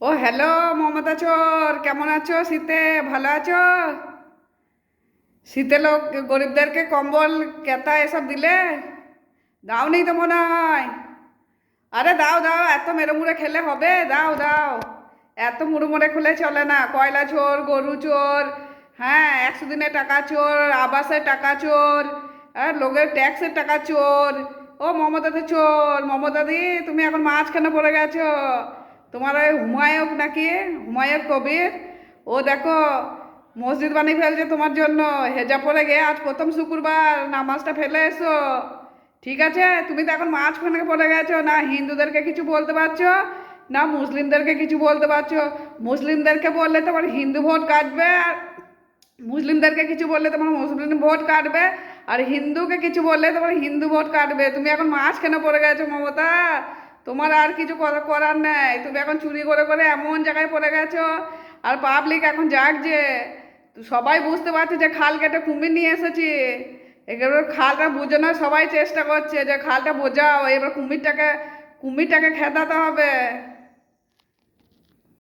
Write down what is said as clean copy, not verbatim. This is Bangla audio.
ও হ্যালো মমতা চোর, কেমন আছো? শীতে ভালো আছো? শীতে লোক গরিবদেরকে কম্বল কেতা এসব দিলে? দাওনি তো মনে হয়। আরে দাও দাও, এত মেরো খেলে হবে? দাও দাও। এত মুড়ে খুলে চলে না। কয়লা চোর, গরু চোর, হ্যাঁ 100 দিনের টাকা চোর, আবাসের টাকা চোর, আর লোকের ট্যাক্সের টাকা চোর। ও মমতা তো চোর। মমতা দি, তুমি এখন মাঝখানে পড়ে গেছো। তোমার ওই হুমায়ুক নাকি, হুমায়ুক কবির, ও দেখো মসজিদ বানিয়ে ফেলছে তোমার জন্য। হেজা পড়ে গিয়ে আজ প্রথম শুক্রবার নামাজটা ফেলে এসো। ঠিক আছে, তুমি তো এখন মাঝখানে পড়ে গেছো। না হিন্দুদেরকে কিছু বলতে পারছো, না মুসলিমদেরকে কিছু বলতে পারছো। মুসলিমদেরকে বললে তোমার হিন্দু ভোট কাটবে, আর মুসলিমদেরকে কিছু বললে তোমার মুসলিম ভোট কাটবে, আর হিন্দুকে কিছু বললে তোমার হিন্দু ভোট কাটবে। তুমি এখন মাঝখানে পড়ে গেছো মমতা। তোমার আর কিছু করার নেই। তুমি এখন চুরি করে করে এমন জায়গায় পড়ে গেছো, আর পাবলিক এখন জাগছে। তো সবাই বুঝতে পারছে যে খাল কেটে কুমির নিয়ে এসেছি। এবার খালটা বোঝানোর সবাই চেষ্টা করছে যে খালটা বোঝাও, এবার কুমিরটাকে খেদাতে হবে।